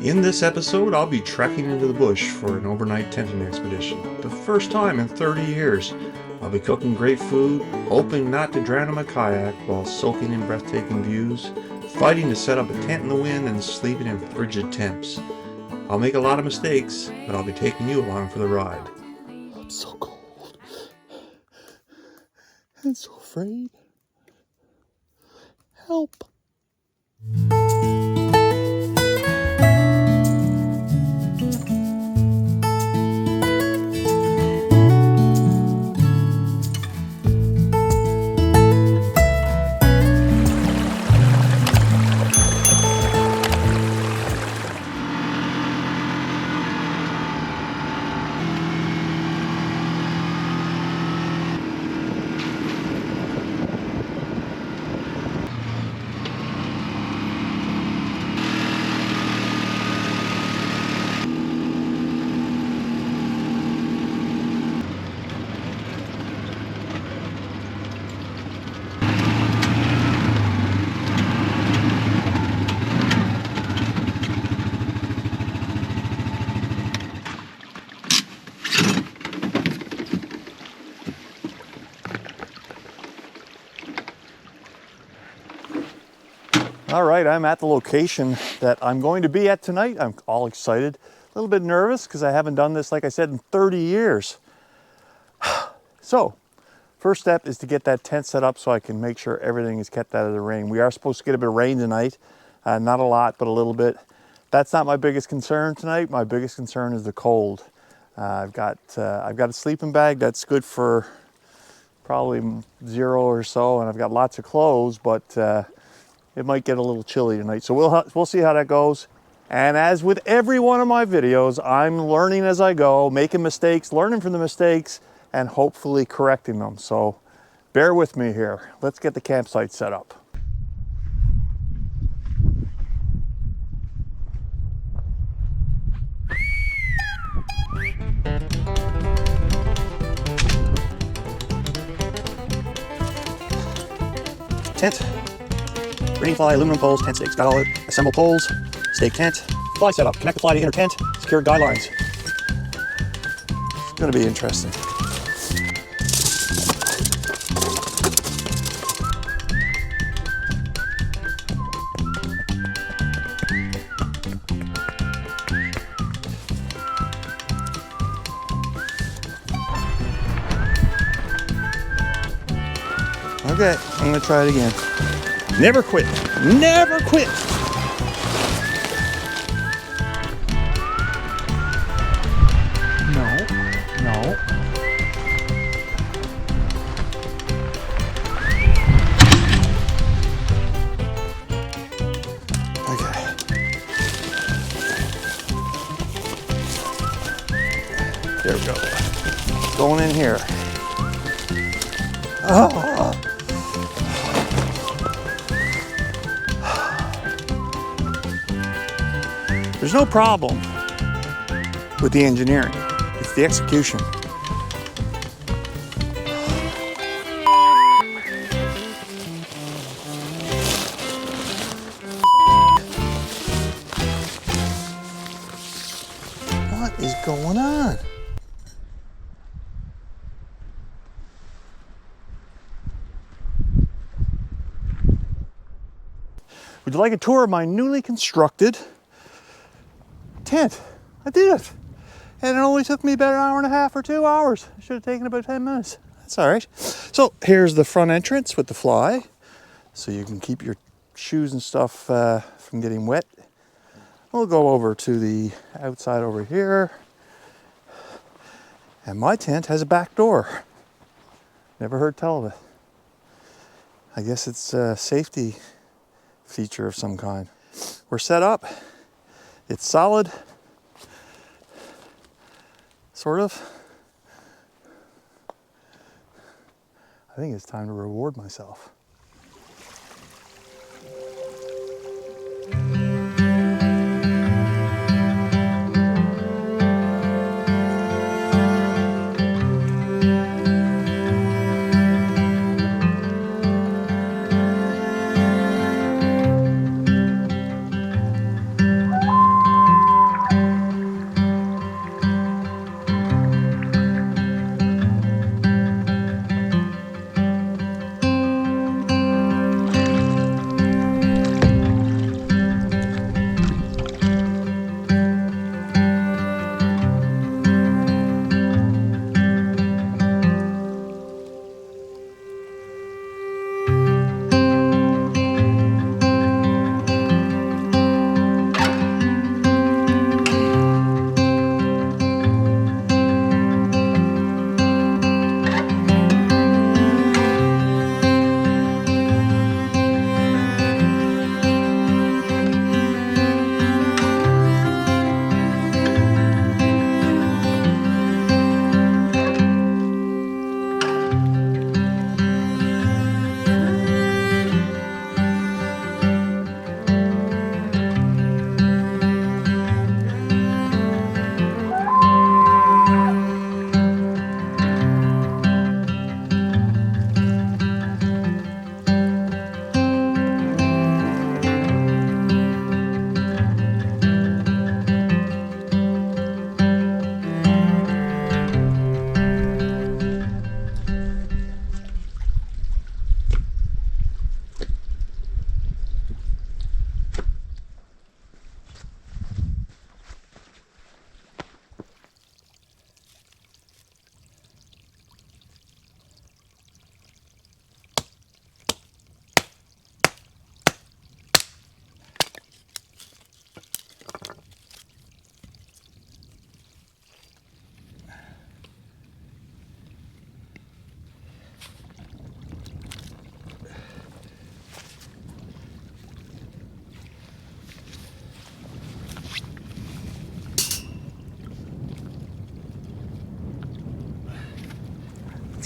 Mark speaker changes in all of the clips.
Speaker 1: In this episode, I'll be trekking into the bush for an overnight tenting expedition. The first time in 30 years. I'll be cooking great food, hoping not to drown in my kayak while soaking in breathtaking views, fighting to set up a tent in the wind, and sleeping in frigid temps. I'll make a lot of mistakes, but I'll be taking you along for the ride.
Speaker 2: I'm so cold and so afraid. Help. All right, I'm at the location that I'm going to be at tonight. I'm all excited, a little bit nervous because I haven't done this, like I said, in 30 years. So, first step is to get that tent set up so I can make sure everything is kept out of the rain. We are supposed to get a bit of rain tonight, not a lot, but a little bit. That's not my biggest concern tonight. My biggest concern is the cold. I've got a sleeping bag that's good for probably 0 or so, and I've got lots of clothes, but it might get a little chilly tonight, so we'll see how that goes. And as with every one of my videos, I'm learning as I go, making mistakes, learning from the mistakes, and hopefully correcting them. So bear with me here. Let's get the campsite set up. Tent. Rain fly, aluminum poles, tent stakes. Got all it. Assemble poles, stake tent, fly setup. Connect the fly to inner tent, secure guide lines. It's gonna be interesting. Okay, I'm gonna try it again. Never quit. Never quit. No. No. Okay. There we go. Going in here. Oh. There's no problem with the engineering, it's the execution. What is going on? Would you like a tour of my newly constructed tent? I did it. And it only took me about an hour and a half or 2 hours. It should have taken about 10 minutes. That's all right. So here's the front entrance with the fly. So you can keep your shoes and stuff from getting wet. We'll go over to the outside over here. And my tent has a back door. Never heard tell of it. I guess it's a safety feature of some kind. We're set up. It's solid, sort of. I think it's time to reward myself.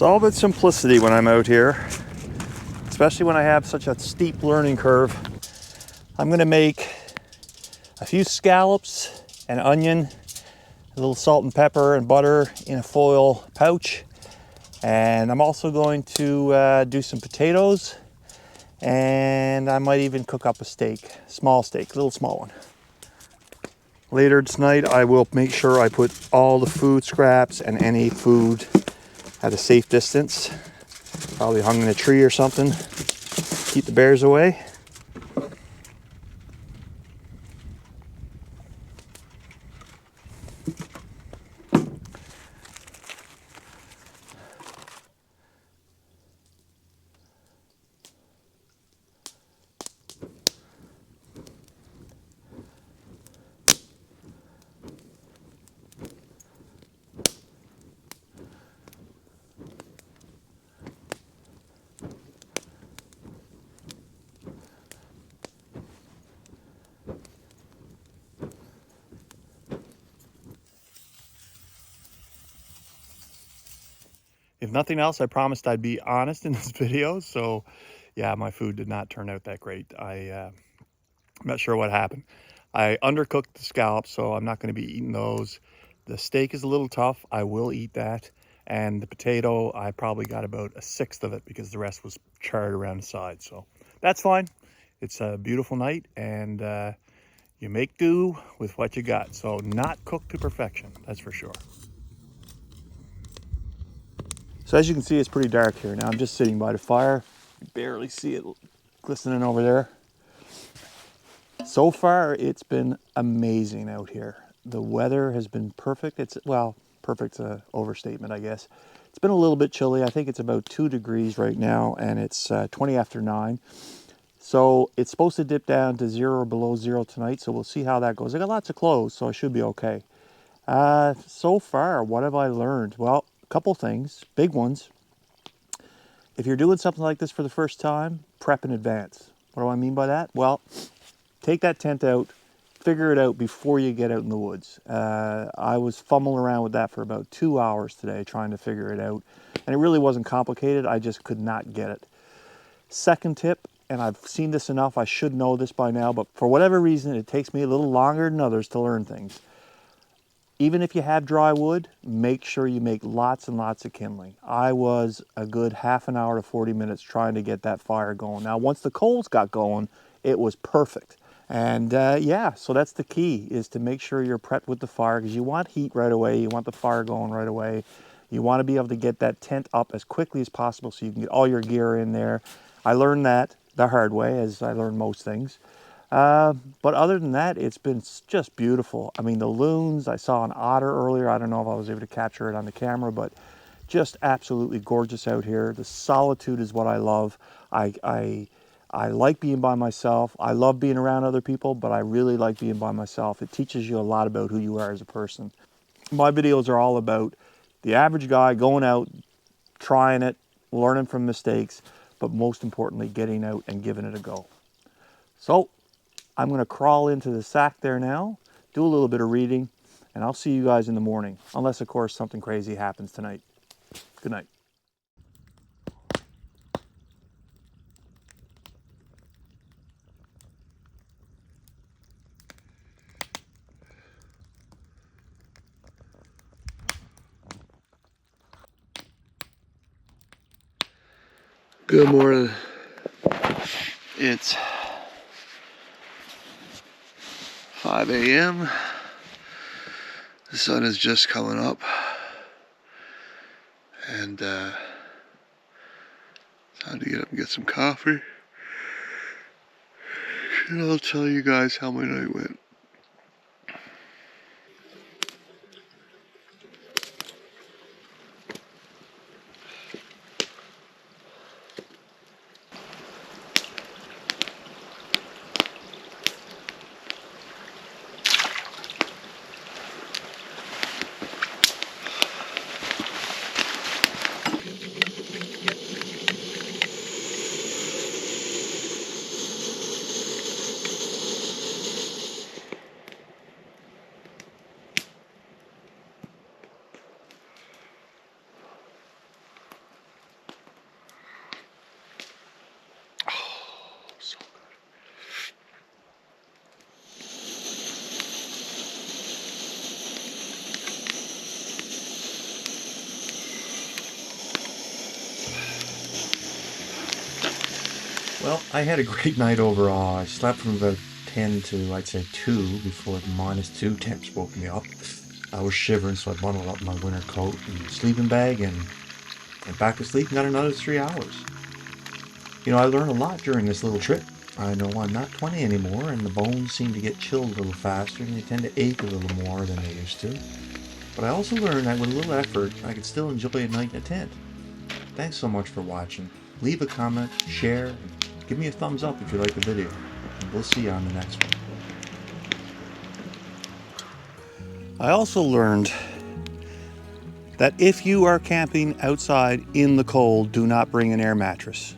Speaker 2: all about simplicity when I'm out here, especially when I have such a steep learning curve. I'm gonna make a few scallops, an onion, a little salt and pepper and butter in a foil pouch. And I'm also going to do some potatoes, and I might even cook up a steak, small steak, a little small one. Later tonight, I will make sure I put all the food scraps and any food at a safe distance, probably hung in a tree or something, keep the bears away. If nothing else, I promised I'd be honest in this video. So yeah, my food did not turn out that great. I'm not sure what happened. I undercooked the scallops, so I'm not going to be eating those. The steak is a little tough. I will eat that. And the potato, I probably got about a sixth of it because the rest was charred around the side. So that's fine. It's a beautiful night, and you make do with what you got. So not cooked to perfection, that's for sure. So as you can see, it's pretty dark here. Now I'm just sitting by the fire. You barely see it glistening over there. So far, it's been amazing out here. The weather has been perfect. Well, perfect's an overstatement, I guess. It's been a little bit chilly. I think it's about 2 degrees right now, and it's 20 after 9. So it's supposed to dip down to 0 or below 0 tonight, so we'll see how that goes. I got lots of clothes, so I should be okay. So far, what have I learned? Well, a couple things, big ones. If you're doing something like this for the first time, prep in advance. What do I mean by that? Well, take that tent out, figure it out before you get out in the woods. I was fumbling around with that for about 2 hours today trying to figure it out. And it really wasn't complicated, I just could not get it. Second tip, and I've seen this enough, I should know this by now, but for whatever reason, it takes me a little longer than others to learn things. Even if you have dry wood, make sure you make lots and lots of kindling. I was a good half an hour to 40 minutes trying to get that fire going. Now, once the coals got going, it was perfect. And yeah, so that's the key, is to make sure you're prepped with the fire, because you want heat right away. You want the fire going right away. You want to be able to get that tent up as quickly as possible so you can get all your gear in there. I learned that the hard way, as I learned most things. But other than that, it's been just beautiful. I mean, the loons, I saw an otter earlier. I don't know if I was able to capture it on the camera, but just absolutely gorgeous out here. The solitude is what I love. I like being by myself. I love being around other people, but I really like being by myself. It teaches you a lot about who you are as a person. My videos are all about the average guy going out, trying it, learning from mistakes, but most importantly, getting out and giving it a go. So I'm going to crawl into the sack there now, do a little bit of reading, and I'll see you guys in the morning, unless, of course, something crazy happens tonight. Good night.
Speaker 1: Good morning. It's 5 a.m. The sun is just coming up, and time to get up and get some coffee. And I'll tell you guys how my night went. Well, I had a great night overall. I slept from about 10 to, I'd say, 2 before the -2 temps woke me up. I was shivering, so I bundled up my winter coat and sleeping bag and went back to sleep and got another 3 hours. I learned a lot during this little trip. I know I'm not 20 anymore, and the bones seem to get chilled a little faster, and they tend to ache a little more than they used to. But I also learned that with a little effort, I could still enjoy a night in a tent. Thanks so much for watching. Leave a comment, share, and give me a thumbs up if you like the video. And we'll see you on the next one.
Speaker 2: I also learned that if you are camping outside in the cold, do not bring an air mattress.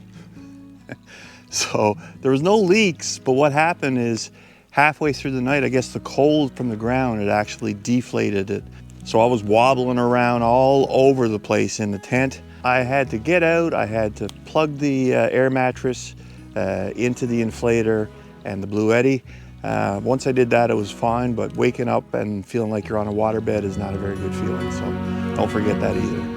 Speaker 2: So there was no leaks, but what happened is halfway through the night, I guess the cold from the ground had actually deflated it. So I was wobbling around all over the place in the tent. I had to get out, I had to plug the air mattress into the inflator and the Blue Eddy. Once I did that, it was fine, but waking up and feeling like you're on a waterbed is not a very good feeling, so don't forget that either.